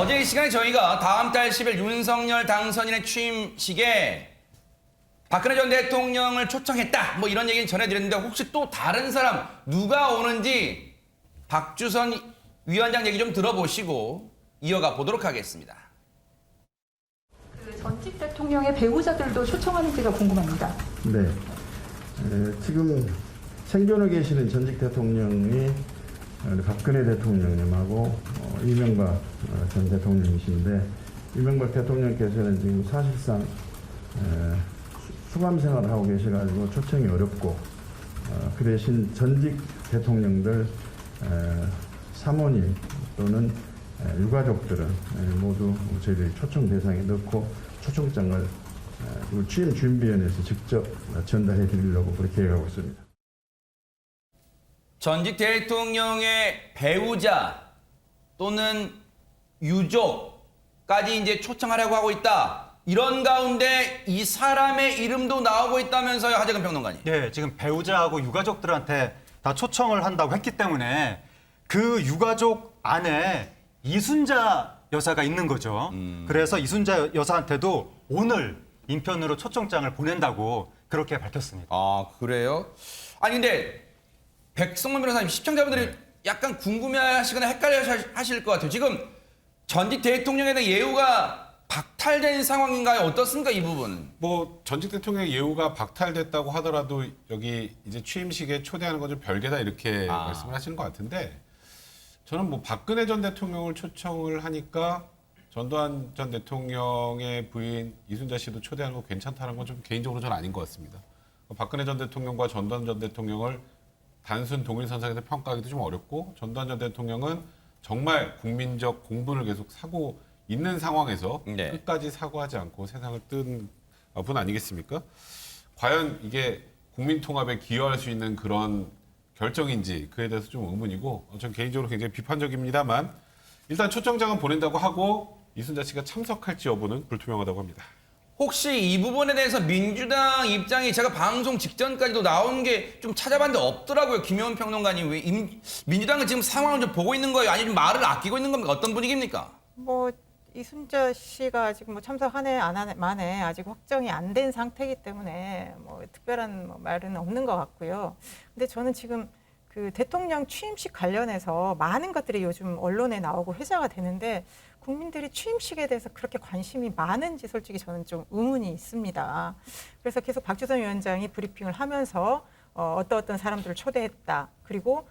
어제 이 시간에 저희가 다음 달 10일 윤석열 당선인의 취임식에 박근혜 전 대통령을 초청했다. 뭐 이런 얘기는 전해드렸는데 혹시 또 다른 사람 누가 오는지 박주선 위원장 얘기 좀 들어보시고 이어가 보도록 하겠습니다. 그 전직 대통령의 배우자들도 초청하는지가 궁금합니다. 네. 지금 생존해 계시는 전직 대통령이 우리 박근혜 대통령님하고 이명박 전 대통령이신데 이명박 대통령께서는 지금 사실상 수감 생활을 하고 계셔가지고 초청이 어렵고 그 대신 전직 대통령들 사모님 또는 유가족들은 모두 저희들이 초청 대상에 넣고 초청장을 취임 준비위원회에서 직접 전달해 드리려고 그렇게 계획하고 있습니다. 전직 대통령의 배우자 또는 유족까지 이제 초청하려고 하고 있다. 이런 가운데 이 사람의 이름도 나오고 있다면서요, 하재근 평론가님. 네, 지금 배우자하고 유가족들한테 다 초청을 한다고 했기 때문에 그 유가족 안에 이순자 여사가 있는 거죠. 그래서 이순자 여사한테도 오늘 인편으로 초청장을 보낸다고 그렇게 밝혔습니다. 아, 그래요? 아니 근데 백성문 변호사님, 시청자분들이 약간 궁금해하시거나 헷갈려하실 것 같아요. 지금 전직 대통령에 대한 예우가 박탈된 상황인가요? 어떻습니까, 이 부분? 뭐 전직 대통령의 예우가 박탈됐다고 하더라도 여기 이제 취임식에 초대하는 건 좀 별개다 이렇게 말씀을 하시는 것 같은데, 저는 뭐 박근혜 전 대통령을 초청을 하니까 전두환 전 대통령의 부인 이순자 씨도 초대하는 거 괜찮다는 건 좀 개인적으로 저는 아닌 것 같습니다. 박근혜 전 대통령과 전두환 전 대통령을 단순 동일선상에서 평가하기도 좀 어렵고, 전두환 전 대통령은 정말 국민적 공분을 계속 사고 있는 상황에서 네. 끝까지 사과하지 않고 세상을 뜬 분 아니겠습니까? 과연 이게 국민 통합에 기여할 수 있는 그런 결정인지 그에 대해서 좀 의문이고, 전 개인적으로 굉장히 비판적입니다만 일단 초청장은 보낸다고 하고 이순자 씨가 참석할지 여부는 불투명하다고 합니다. 혹시 이 부분에 대해서 민주당 입장이 제가 방송 직전까지도 나온 게 좀 찾아봤는데 없더라고요. 김효은 평론가님. 왜 민주당은 지금 상황을 좀 보고 있는 거예요? 아니면 말을 아끼고 있는 겁니까? 어떤 분위기입니까? 뭐 이순자 씨가 아직 뭐 참석하네 안 하네 만에 아직 확정이 안 된 상태이기 때문에 뭐 특별한 말은 없는 것 같고요. 근데 저는 지금 그 대통령 취임식 관련해서 많은 것들이 요즘 언론에 나오고 회자가 되는데 국민들이 취임식에 대해서 그렇게 관심이 많은지 솔직히 저는 좀 의문이 있습니다. 그래서 계속 박주선 위원장이 브리핑을 하면서 어떤 사람들을 초대했다. 그리고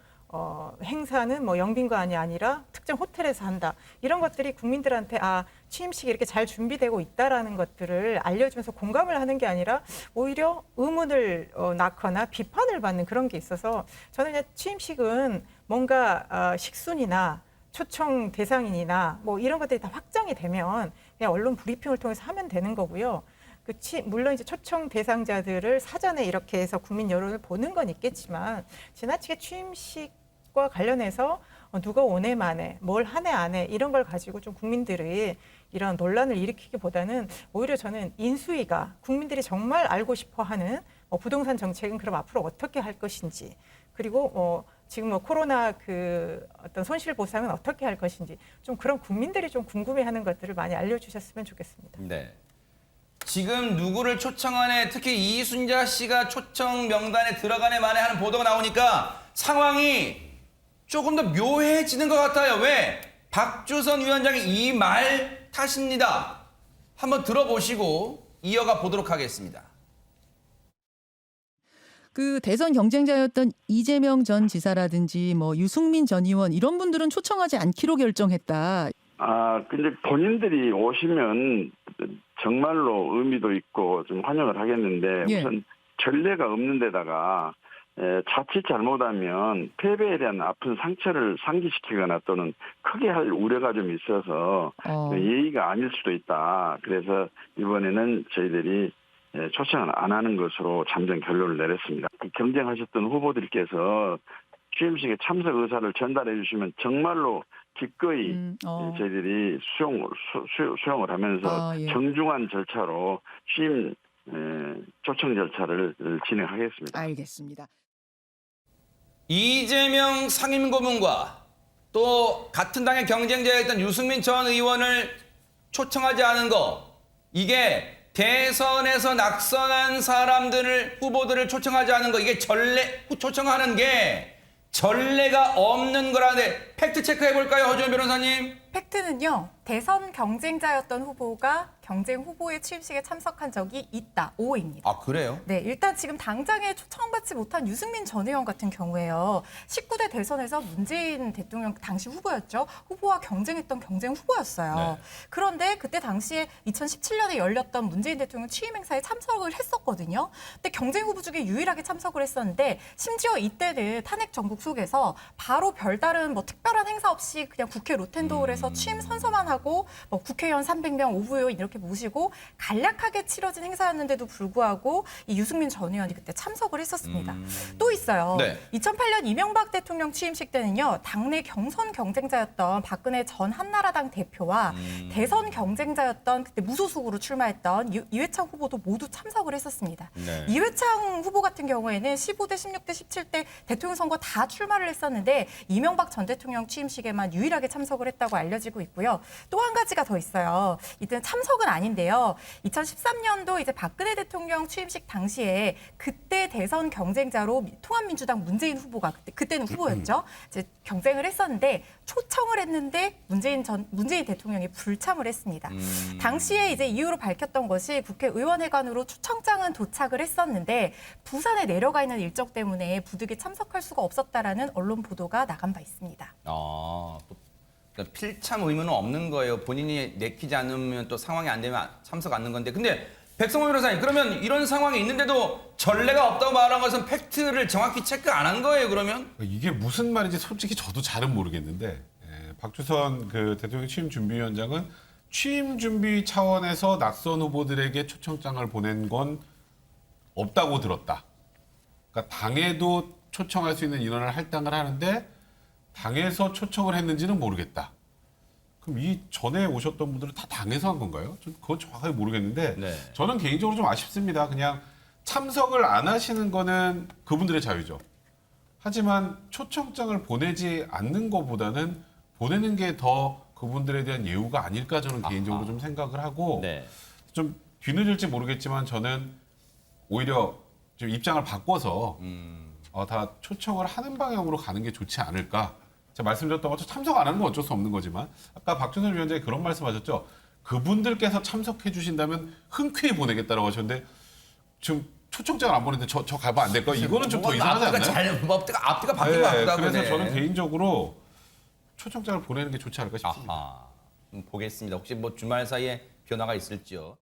행사는 뭐 영빈관이 아니라 특정 호텔에서 한다. 이런 것들이 국민들한테 취임식이 이렇게 잘 준비되고 있다라는 것들을 알려주면서 공감을 하는 게 아니라 오히려 의문을 낳거나 비판을 받는 그런 게 있어서 저는 그냥 취임식은 뭔가 식순이나 초청 대상인이나 뭐 이런 것들이 다 확정이 되면 그냥 언론 브리핑을 통해서 하면 되는 거고요. 물론 이제 초청 대상자들을 사전에 이렇게 해서 국민 여론을 보는 건 있겠지만 지나치게 취임식과 관련해서 누가 오네 마네, 뭘 하네 안 해 이런 걸 가지고 좀 국민들이 이런 논란을 일으키기보다는 오히려 저는 인수위가 국민들이 정말 알고 싶어하는 부동산 정책은 그럼 앞으로 어떻게 할 것인지, 그리고 지금 코로나 그 어떤 손실 보상은 어떻게 할 것인지 좀 그런 국민들이 좀 궁금해하는 것들을 많이 알려주셨으면 좋겠습니다. 네. 지금 누구를 초청하네, 특히 이순자 씨가 초청 명단에 들어가네 마네 하는 보도가 나오니까 상황이 조금 더 묘해지는 것 같아요. 왜? 박주선 위원장의 이 말 탓입니다. 한번 들어보시고 이어가 보도록 하겠습니다. 그 대선 경쟁자였던 이재명 전 지사라든지 뭐 유승민 전 의원 이런 분들은 초청하지 않기로 결정했다. 근데 본인들이 오시면 정말로 의미도 있고 좀 환영을 하겠는데 예. 우선 전례가 없는 데다가 자칫 잘못하면 패배에 대한 아픈 상처를 상기시키거나 또는 크게 할 우려가 좀 있어서 예의가 아닐 수도 있다. 그래서 이번에는 저희들이 초청을 안 하는 것으로 잠정 결론을 내렸습니다. 경쟁하셨던 후보들께서 취임식에 참석 의사를 전달해 주시면 정말로 기꺼이 저희들이 수용을 하면서 예. 정중한 절차로 취임 초청 절차를 진행하겠습니다. 알겠습니다. 이재명 상임고문과 또 같은 당의 경쟁자였던 유승민 전 의원을 초청하지 않은 거, 이게 대선에서 낙선한 사람들을, 후보들을 초청하지 않은 거, 이게 초청하는 게 전례가 없는 거라는데 팩트 체크해 볼까요, 허준 변호사님? 팩트는요, 대선 경쟁자였던 후보가 경쟁 후보의 취임식에 참석한 적이 있다. O입니다. 아, 그래요? 네, 일단 지금 당장에 초청받지 못한 유승민 전 의원 같은 경우에요. 19대 대선에서 문재인 대통령 당시 후보였죠. 후보와 경쟁했던 경쟁 후보였어요. 네. 그런데 그때 당시에 2017년에 열렸던 문재인 대통령 취임 행사에 참석을 했었거든요. 근데 경쟁 후보 중에 유일하게 참석을 했었는데 심지어 이때는 탄핵 정국 속에서 바로 별다른 뭐 특별한 행사 없이 그냥 국회 로텐도홀에서 취임 선서만 하고 뭐 국회의원 300명, 오부의원 이렇게 모시고 간략하게 치러진 행사였는데도 불구하고 이 유승민 전 의원이 그때 참석을 했었습니다. 또 있어요. 네. 2008년 이명박 대통령 취임식 때는요. 당내 경선 경쟁자였던 박근혜 전 한나라당 대표와 대선 경쟁자였던 그때 무소속으로 출마했던 이회창 후보도 모두 참석을 했었습니다. 네. 이회창 후보 같은 경우에는 15대, 16대, 17대 대통령 선거 다 출마를 했었는데 이명박 전 대통령 취임식에만 유일하게 참석을 했다고 알려지고 있고요. 또 한 가지가 더 있어요. 이때는 참석은 아닌데요. 2013년도 이제 박근혜 대통령 취임식 당시에 그때 대선 경쟁자로 통합민주당 문재인 후보가 그때는 후보였죠. 이제 경쟁을 했었는데 초청을 했는데 문재인 대통령이 불참을 했습니다. 당시에 이제 이유로 밝혔던 것이 국회의원회관으로 초청장은 도착을 했었는데 부산에 내려가 있는 일정 때문에 부득이 참석할 수가 없었다라는 언론 보도가 나간 바 있습니다. 그러니까 필참 의무는 없는 거예요. 본인이 내키지 않으면 또 상황이 안 되면 참석 않는 건데. 근데 백성호 변호사님, 그러면 이런 상황이 있는데도 전례가 없다고 말한 것은 팩트를 정확히 체크 안 한 거예요, 그러면? 이게 무슨 말인지 솔직히 저도 잘은 모르겠는데 박주선 그 대통령 취임 준비위원장은 취임 준비 차원에서 낙선 후보들에게 초청장을 보낸 건 없다고 들었다. 그러니까 당에도 초청할 수 있는 인원을 할당을 하는데 당에서 초청을 했는지는 모르겠다. 그럼 이 전에 오셨던 분들은 다 당에서 한 건가요? 좀 그건 정확하게 모르겠는데 네. 저는 개인적으로 좀 아쉽습니다. 그냥 참석을 안 하시는 거는 그분들의 자유죠. 하지만 초청장을 보내지 않는 것보다는 보내는 게 더 그분들에 대한 예우가 아닐까 저는 개인적으로 좀 생각을 하고 네. 좀 뒤늦을지 모르겠지만 저는 오히려 좀 입장을 바꿔서 다 초청을 하는 방향으로 가는 게 좋지 않을까. 제가 말씀드렸던 것처럼 참석 안 하는 건 어쩔 수 없는 거지만 아까 박준선 위원장이 그런 말씀하셨죠. 그분들께서 참석해 주신다면 흔쾌히 보내겠다라고 하셨는데 지금 초청장을 안 보냈는데 저 가면 안 될까? 이거는 좀 더 이상하지 않나요? 앞뒤가 바뀐 것 같다. 그래서 저는 개인적으로 초청장을 보내는 게 좋지 않을까 싶습니다. 보겠습니다. 혹시 뭐 주말 사이에 변화가 있을지요.